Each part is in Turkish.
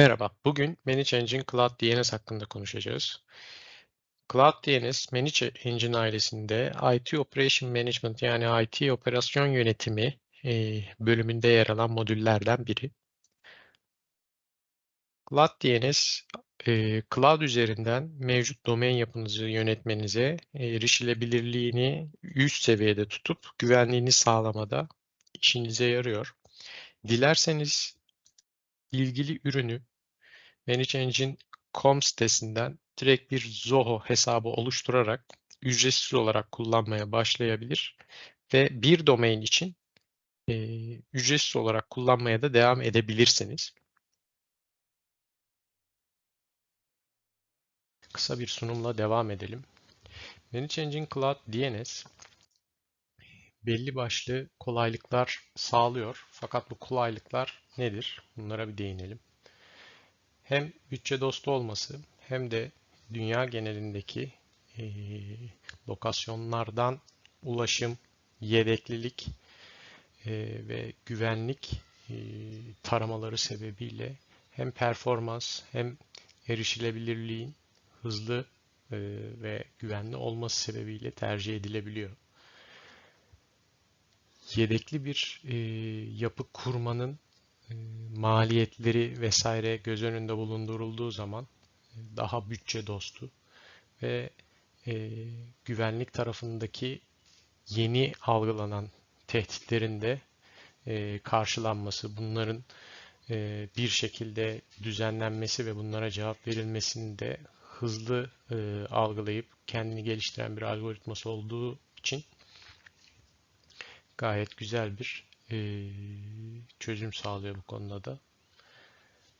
Merhaba, bugün Manage Engine Cloud DNS hakkında konuşacağız. Cloud DNS, Manage Engine ailesinde IT Operation Management yani IT operasyon yönetimi bölümünde yer alan modüllerden biri. Cloud DNS, cloud üzerinden mevcut domain yapınızı yönetmenize, erişilebilirliğini üst seviyede tutup güvenliğini sağlamada işinize yarıyor. Dilerseniz ilgili ürünü ManageEngine.com sitesinden direkt bir Zoho hesabı oluşturarak ücretsiz olarak kullanmaya başlayabilir ve bir domain için ücretsiz olarak kullanmaya da devam edebilirsiniz. Kısa bir sunumla devam edelim. ManageEngine Cloud DNS belli başlı kolaylıklar sağlıyor. Fakat bu kolaylıklar nedir? Bunlara bir değinelim. Hem bütçe dostu olması hem de dünya genelindeki lokasyonlardan ulaşım, yedeklilik ve güvenlik taramaları sebebiyle hem performans hem erişilebilirliğin hızlı ve güvenli olması sebebiyle tercih edilebiliyor. Yedekli bir yapı kurmanın maliyetleri vesaire göz önünde bulundurulduğu zaman daha bütçe dostu ve güvenlik tarafındaki yeni algılanan tehditlerin de karşılanması, bunların bir şekilde düzenlenmesi ve bunlara cevap verilmesini de hızlı algılayıp kendini geliştiren bir algoritması olduğu için gayet güzel bir çözüm sağlıyor bu konuda da.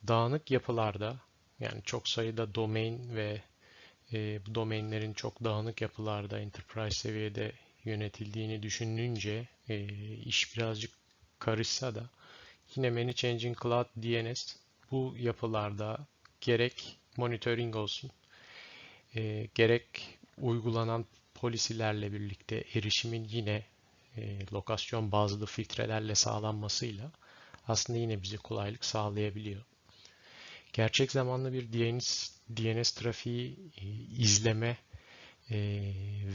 Dağınık yapılarda yani çok sayıda domain ve bu domainlerin çok dağınık yapılarda enterprise seviyede yönetildiğini düşününce iş birazcık karışsa da yine Manage Engine Cloud DNS bu yapılarda gerek monitoring olsun gerek uygulanan polisilerle birlikte erişimin yine lokasyon bazlı filtrelerle sağlanmasıyla aslında yine bize kolaylık sağlayabiliyor. Gerçek zamanlı bir DNS trafiği izleme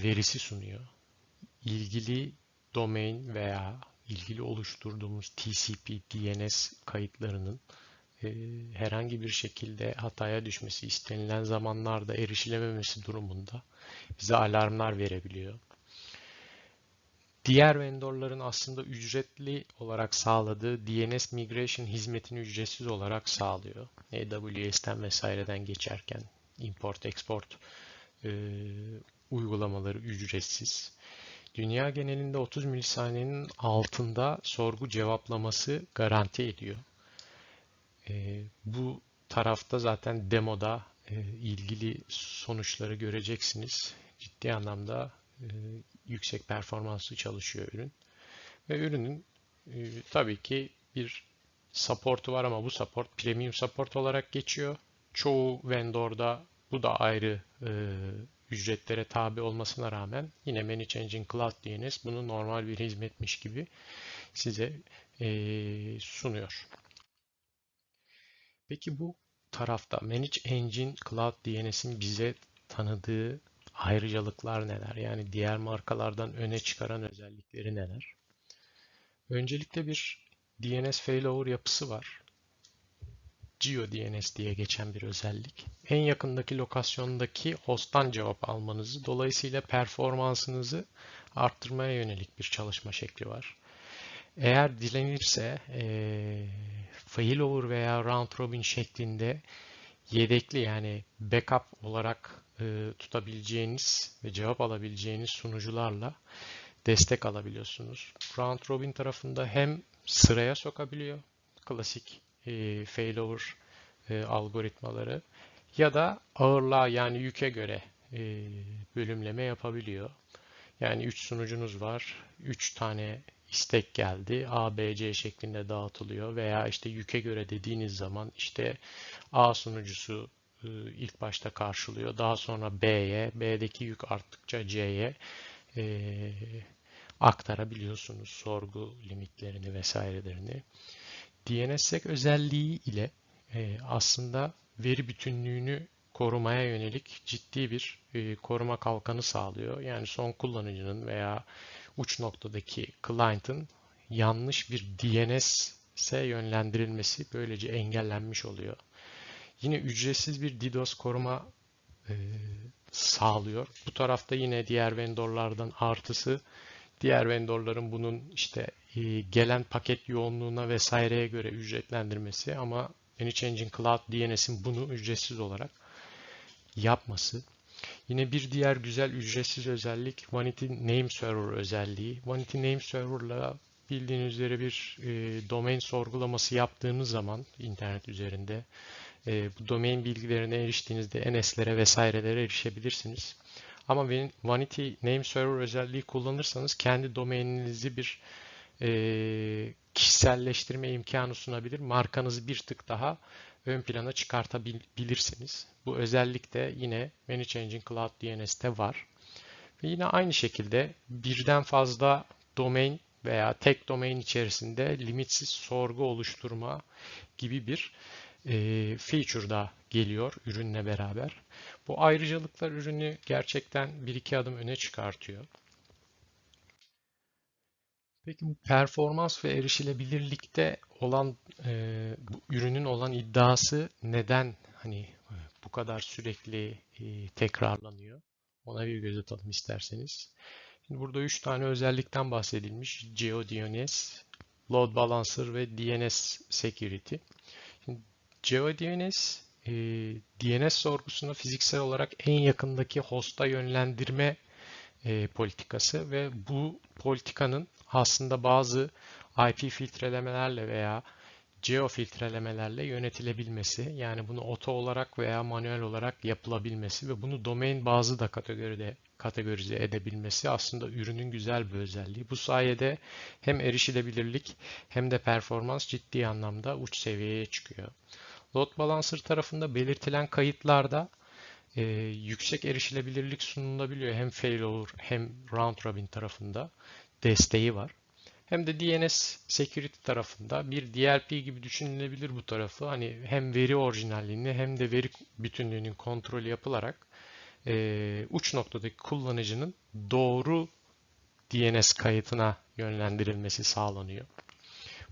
verisi sunuyor. İlgili domain veya ilgili oluşturduğumuz TCP, DNS kayıtlarının herhangi bir şekilde hataya düşmesi, istenilen zamanlarda erişilememesi durumunda bize alarmlar verebiliyor. Diğer vendorların aslında ücretli olarak sağladığı DNS migration hizmetini ücretsiz olarak sağlıyor. AWS'ten vesaireden geçerken import export e, uygulamaları ücretsiz. Dünya genelinde 30 milisaniyenin altında sorgu cevaplaması garanti ediyor. Bu tarafta zaten demoda ilgili sonuçları göreceksiniz. Ciddi anlamda yüksek performanslı çalışıyor ürün. Ve ürünün tabii ki bir support'u var ama bu support premium support olarak geçiyor. Çoğu vendorda bu da ayrı ücretlere tabi olmasına rağmen yine Manage Engine Cloud DNS bunu normal bir hizmetmiş gibi size sunuyor. Peki bu tarafta Manage Engine Cloud DNS'in bize tanıdığı ayrıcalıklar neler? Yani diğer markalardan öne çıkaran özellikleri neler? Öncelikle bir DNS failover yapısı var. GeoDNS diye geçen bir özellik. En yakındaki lokasyondaki host'tan cevap almanızı, dolayısıyla performansınızı arttırmaya yönelik bir çalışma şekli var. Eğer dilenirse failover veya round robin şeklinde yedekli yani backup olarak tutabileceğiniz ve cevap alabileceğiniz sunucularla destek alabiliyorsunuz. Round Robin tarafında hem sıraya sokabiliyor klasik failover algoritmaları ya da ağırlığa yani yüke göre bölümleme yapabiliyor. Yani 3 sunucunuz var. 3 tane istek geldi. A, B, C şeklinde dağıtılıyor veya işte yüke göre dediğiniz zaman işte A sunucusu ilk başta karşılıyor. Daha sonra B'ye, B'deki yük arttıkça C'ye aktarabiliyorsunuz sorgu limitlerini vesairelerini. DNSSEC özelliği ile aslında veri bütünlüğünü korumaya yönelik ciddi bir koruma kalkanı sağlıyor. Yani son kullanıcının veya uç noktadaki client'ın yanlış bir DNS'e yönlendirilmesi böylece engellenmiş oluyor. Yine ücretsiz bir DDoS koruma e, sağlıyor. Bu tarafta yine diğer vendorlardan artısı, diğer vendorların bunun işte gelen paket yoğunluğuna vesaireye göre ücretlendirmesi ama AnyChange'in Cloud DNS'in bunu ücretsiz olarak yapması. Yine bir diğer güzel ücretsiz özellik Vanity Name Server özelliği. Vanity Name Server'la bildiğiniz üzere bir domain sorgulaması yaptığınız zaman internet üzerinde bu domain bilgilerine eriştiğinizde NS'lere vesairelere erişebilirsiniz. Ama Vanity Name Server özelliği kullanırsanız kendi domaininizi bir kişiselleştirme imkanı sunabilir. Markanızı bir tık daha ön plana çıkartabilirsiniz. Bu özellik de yine AnyChange'in Cloud DNS'te var. Ve yine aynı şekilde birden fazla domain veya tek domain içerisinde limitsiz sorgu oluşturma gibi bir feature da geliyor ürünle beraber. Bu ayrıcalıklar ürünü gerçekten bir iki adım öne çıkartıyor. Peki bu performans ve erişilebilirlikte olan bu ürünün olan iddiası neden hani bu kadar sürekli tekrarlanıyor? Ona bir göz atalım isterseniz. Şimdi burada 3 tane özellikten bahsedilmiş. GeoDNS, Load Balancer ve DNS Security. Şimdi GeoDNS, DNS sorgusuna fiziksel olarak en yakındaki hosta yönlendirme politikası ve bu politikanın aslında bazı IP filtrelemelerle veya geo filtrelemelerle yönetilebilmesi, yani bunu oto olarak veya manuel olarak yapılabilmesi ve bunu domain bazı da kategorize edebilmesi aslında ürünün güzel bir özelliği. Bu sayede hem erişilebilirlik hem de performans ciddi anlamda uç seviyeye çıkıyor. Load Balancer tarafında belirtilen kayıtlarda yüksek erişilebilirlik sunulabiliyor. Hem failover hem round robin tarafında desteği var. Hem de DNS security tarafında bir DLP gibi düşünülebilir bu tarafı. Hani hem veri orijinalliğini hem de veri bütünlüğünün kontrolü yapılarak uç noktadaki kullanıcının doğru DNS kayıtına yönlendirilmesi sağlanıyor.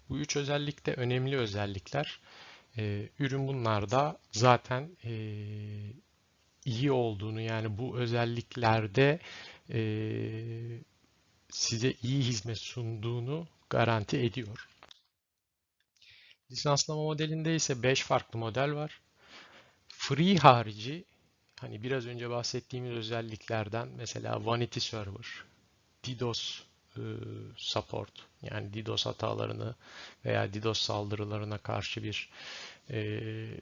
Bu üç özellik de önemli özellikler. Ürün bunlarda zaten iyi olduğunu, yani bu özelliklerde size iyi hizmet sunduğunu garanti ediyor. Lisanslama modelinde ise 5 farklı model var. Free harici hani biraz önce bahsettiğimiz özelliklerden mesela Vanity Server, DDoS support, yani DDoS hatalarını veya DDoS saldırılarına karşı bir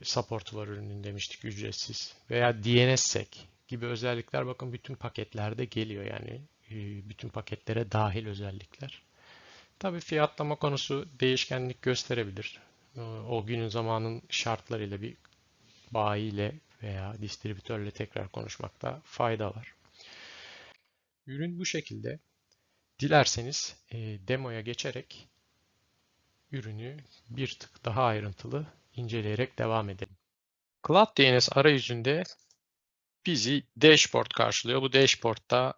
support var ürünün demiştik, ücretsiz, veya DNSSEC gibi özellikler bakın bütün paketlerde geliyor, yani bütün paketlere dahil özellikler. Tabii fiyatlama konusu değişkenlik gösterebilir. O günün zamanın şartlarıyla bir bayiyle veya distribütörle tekrar konuşmakta fayda var. Ürün bu şekilde. Dilerseniz demoya geçerek ürünü bir tık daha ayrıntılı inceleyerek devam edelim. Cloud DNS arayüzünde bizi dashboard karşılıyor. Bu dashboard'ta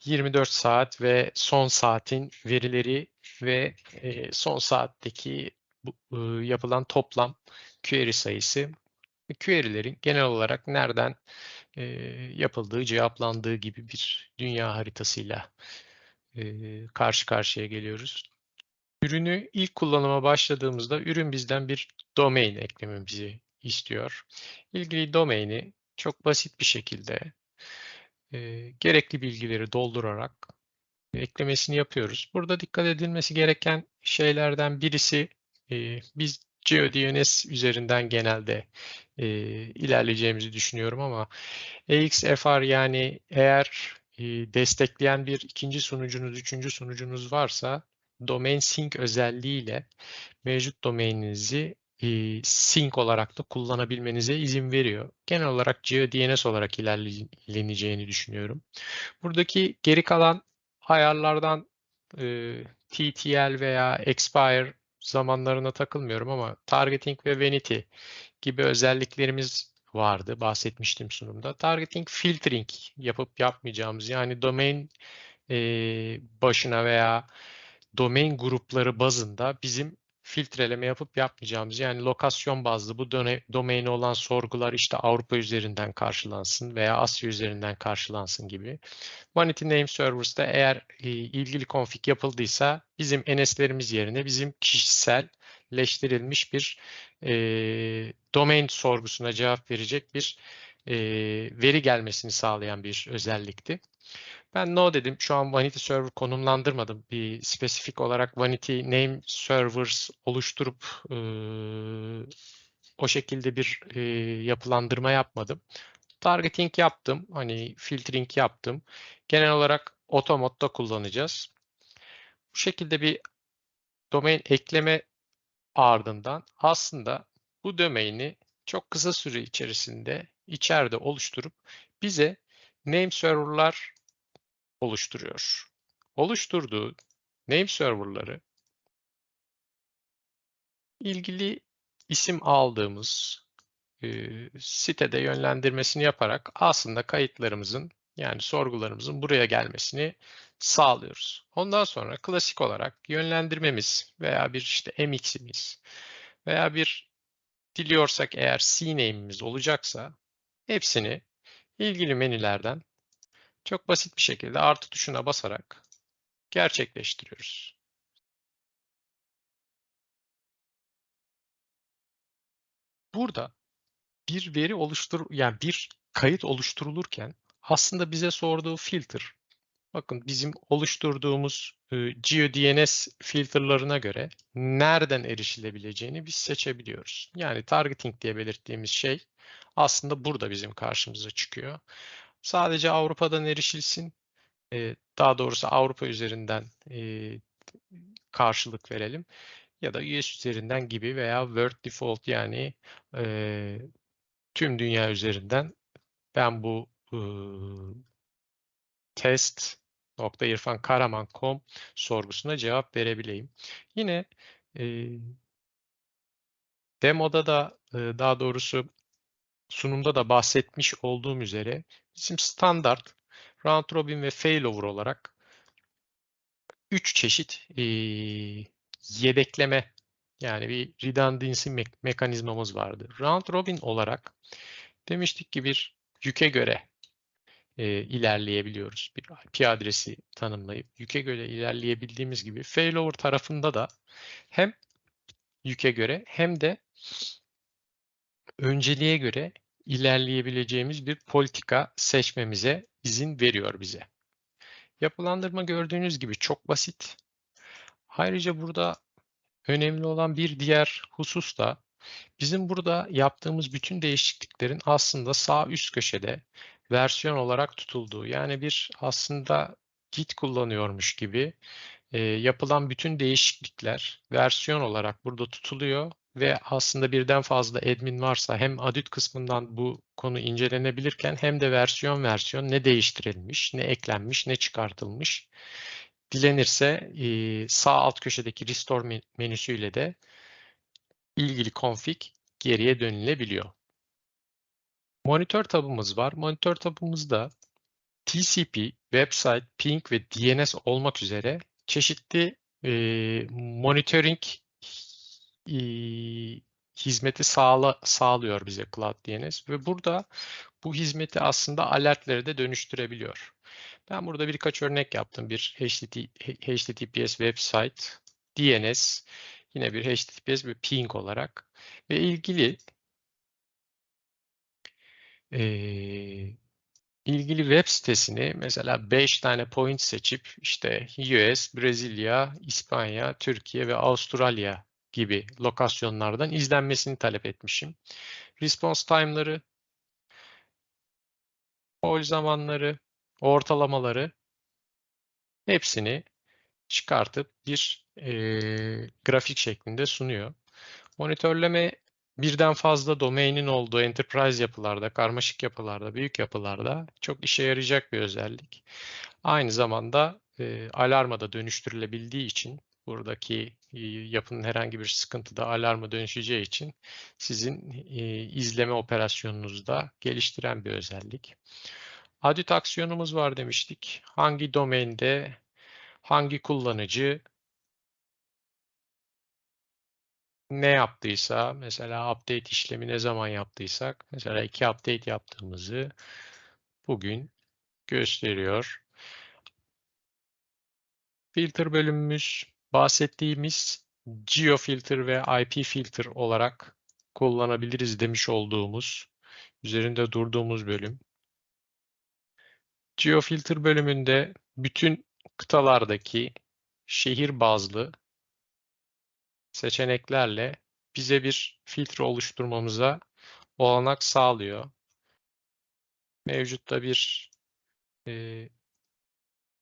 24 saat ve son saatin verileri ve son saatteki yapılan toplam query sayısı, query'lerin genel olarak nereden yapıldığı, cevaplandığı gibi bir dünya haritasıyla karşı karşıya geliyoruz. Ürünü ilk kullanıma başladığımızda ürün bizden bir domain eklememizi istiyor. İlgili domaini çok basit bir şekilde gerekli bilgileri doldurarak eklemesini yapıyoruz. Burada dikkat edilmesi gereken şeylerden birisi, biz GeoDNS üzerinden genelde ilerleyeceğimizi düşünüyorum ama EXFR, yani eğer destekleyen bir ikinci sunucunuz, üçüncü sunucunuz varsa domain sync özelliğiyle mevcut domaininizi sync olarak da kullanabilmenize izin veriyor. Genel olarak GeoDNS olarak ilerleneceğini düşünüyorum. Buradaki geri kalan ayarlardan TTL veya expire zamanlarına takılmıyorum ama targeting ve vanity gibi özelliklerimiz vardı. Bahsetmiştim sunumda. Targeting, filtering yapıp yapmayacağımız, yani domain başına veya domain grupları bazında bizim filtreleme yapıp yapmayacağımız, yani lokasyon bazlı bu domaine olan sorgular işte Avrupa üzerinden karşılansın veya Asya üzerinden karşılansın gibi. Vanity Name Servers'ta eğer ilgili config yapıldıysa bizim NS'lerimiz yerine bizim kişiselleştirilmiş bir domain sorgusuna cevap verecek bir veri gelmesini sağlayan bir özellikti. Ben no dedim. Şu an Vanity Server konumlandırmadım. Bir spesifik olarak Vanity Name Servers oluşturup o şekilde bir yapılandırma yapmadım. Targeting yaptım. Hani filtering yaptım. Genel olarak auto modda kullanacağız. Bu şekilde bir domain ekleme ardından aslında bu domaini çok kısa süre içerisinde içeride oluşturup bize name server'lar oluşturuyor. Oluşturduğu name server'ları ilgili isim aldığımız sitede yönlendirmesini yaparak aslında kayıtlarımızın, yani sorgularımızın buraya gelmesini sağlıyoruz. Ondan sonra klasik olarak yönlendirmemiz veya bir işte MX'imiz veya bir diliyorsak eğer CNAME'imiz olacaksa hepsini ilgili menülerden çok basit bir şekilde artı tuşuna basarak gerçekleştiriyoruz. Burada bir veri yani bir kayıt oluşturulurken aslında bize sorduğu filter, bakın bizim oluşturduğumuz GeoDNS filterlarına göre nereden erişilebileceğini biz seçebiliyoruz. Yani targeting diye belirttiğimiz şey aslında burada bizim karşımıza çıkıyor. Sadece Avrupa'dan erişilsin, daha doğrusu Avrupa üzerinden karşılık verelim ya da US üzerinden gibi veya World Default, yani tüm dünya üzerinden ben bu test.irfankaraman.com sorgusuna cevap verebileyim. Yine e, demoda da daha doğrusu sunumda da bahsetmiş olduğum üzere bizim standart round robin ve failover olarak 3 çeşit yedekleme, yani bir redundancy mekanizmamız vardı. Round robin olarak demiştik ki bir yüke göre ilerleyebiliyoruz. Bir IP adresi tanımlayıp yüke göre ilerleyebildiğimiz gibi failover tarafında da hem yüke göre hem de önceliğe göre ilerleyebileceğimiz bir politika seçmemize izin veriyor bize. Yapılandırma gördüğünüz gibi çok basit. Ayrıca burada önemli olan bir diğer husus da bizim burada yaptığımız bütün değişikliklerin aslında sağ üst köşede versiyon olarak tutulduğu, yani bir aslında Git kullanıyormuş gibi yapılan bütün değişiklikler versiyon olarak burada tutuluyor ve aslında birden fazla admin varsa hem adüt kısmından bu konu incelenebilirken hem de versiyon ne değiştirilmiş, ne eklenmiş, ne çıkartılmış. Dilenirse sağ alt köşedeki Restore menüsüyle de ilgili config geriye dönülebiliyor. Monitör tabımız var. Monitör tabımızda TCP, website, ping ve DNS olmak üzere çeşitli monitoring e, hizmeti sağlıyor bize Cloud DNS ve burada bu hizmeti aslında alertlere de dönüştürebiliyor. Ben burada birkaç örnek yaptım. Bir HTTPS website, DNS, yine bir HTTPS ve ping olarak ve ilgili web sitesini mesela 5 tane point seçip işte US, Brezilya, İspanya, Türkiye ve Avustralya gibi lokasyonlardan izlenmesini talep etmişim. Response time'ları, hold zamanları, ortalamaları hepsini çıkartıp bir grafik şeklinde sunuyor. Monitörleme birden fazla domainin olduğu enterprise yapılarda, karmaşık yapılarda, büyük yapılarda çok işe yarayacak bir özellik. Aynı zamanda alarma da dönüştürülebildiği için Buradaki yapının herhangi bir sıkıntıda alarma dönüşeceği için sizin izleme operasyonunuzu da geliştiren bir özellik. Audit aksiyonumuz var demiştik. Hangi domainde hangi kullanıcı ne yaptıysa, mesela update işlemi ne zaman yaptıysak, mesela 2 update yaptığımızı bugün gösteriyor. Filter bölümümüz bahsettiğimiz GeoFilter ve IP Filter olarak kullanabiliriz demiş olduğumuz, üzerinde durduğumuz bölüm. GeoFilter bölümünde bütün kıtalardaki şehir bazlı seçeneklerle bize bir filtre oluşturmamıza olanak sağlıyor. Mevcutta bir e,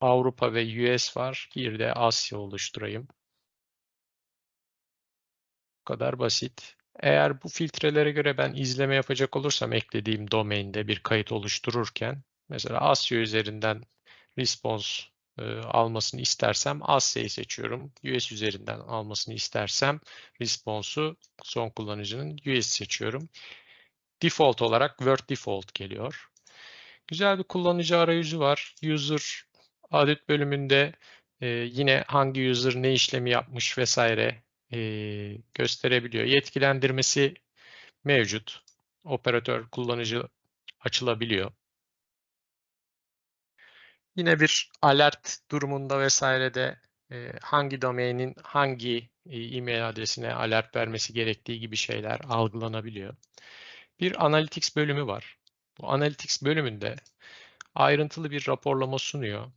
Avrupa ve US var. Bir de Asya oluşturayım. Bu kadar basit. Eğer bu filtrelere göre ben izleme yapacak olursam eklediğim domainde bir kayıt oluştururken mesela Asya üzerinden response almasını istersem Asya'yı seçiyorum. US üzerinden almasını istersem response'u son kullanıcının US seçiyorum. Default olarak Word Default geliyor. Güzel bir kullanıcı arayüzü var. User adet bölümünde yine hangi user ne işlemi yapmış vesaire gösterebiliyor. Yetkilendirmesi mevcut. Operatör kullanıcı açılabiliyor. Yine bir alert durumunda vesairede hangi domainin hangi e-mail adresine alert vermesi gerektiği gibi şeyler algılanabiliyor. Bir Analytics bölümü var. Bu Analytics bölümünde ayrıntılı bir raporlama sunuyor.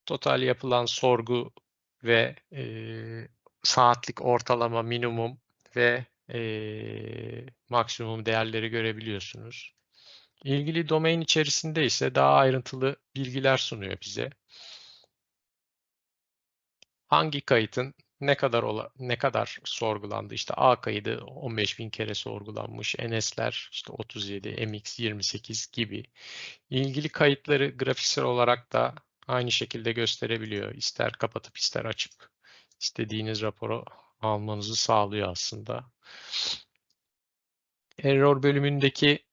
Total yapılan sorgu ve saatlik ortalama minimum ve maksimum değerleri görebiliyorsunuz. İlgili domain içerisinde ise daha ayrıntılı bilgiler sunuyor bize. Hangi kayıtın ne kadar sorgulandı? İşte A kaydı 15.000 kere sorgulanmış, NS'ler işte 37, MX 28 gibi. İlgili kayıtları grafiksel olarak da aynı şekilde gösterebiliyor. İster kapatıp ister açıp istediğiniz raporu almanızı sağlıyor aslında. Error bölümündeki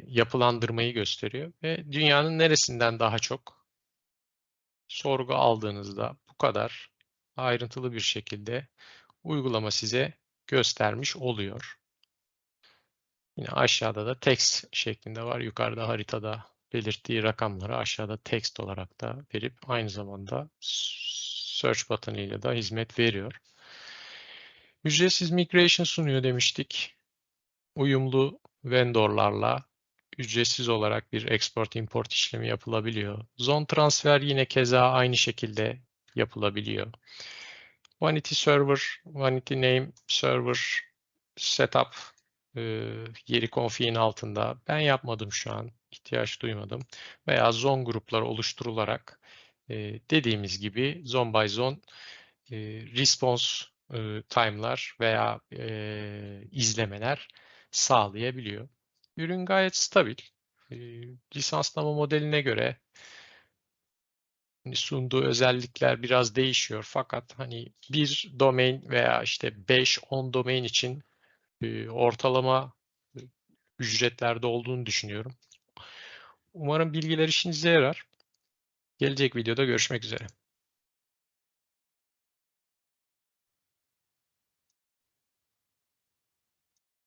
yapılandırmayı gösteriyor ve dünyanın neresinden daha çok sorgu aldığınızda bu kadar ayrıntılı bir şekilde uygulama size göstermiş oluyor. Yine aşağıda da text şeklinde var. Yukarıda haritada belirttiği rakamları aşağıda text olarak da verip aynı zamanda search button ile de hizmet veriyor. Ücretsiz migration sunuyor demiştik. Uyumlu vendorlarla ücretsiz olarak bir export import işlemi yapılabiliyor. Zone transfer yine keza aynı şekilde yapılabiliyor. Vanity server, vanity name server setup yeri config'in altında. Ben yapmadım şu an. İhtiyaç duymadım. Veya zone grupları oluşturularak dediğimiz gibi zone by zone response time'lar veya izlemeler sağlayabiliyor. Ürün gayet stabil. E, Lisanslama modeline göre sunduğu özellikler biraz değişiyor. Fakat hani bir domain veya işte 5-10 domain için ortalama ücretlerde olduğunu düşünüyorum. Umarım bilgiler işinize yarar. Gelecek videoda görüşmek üzere.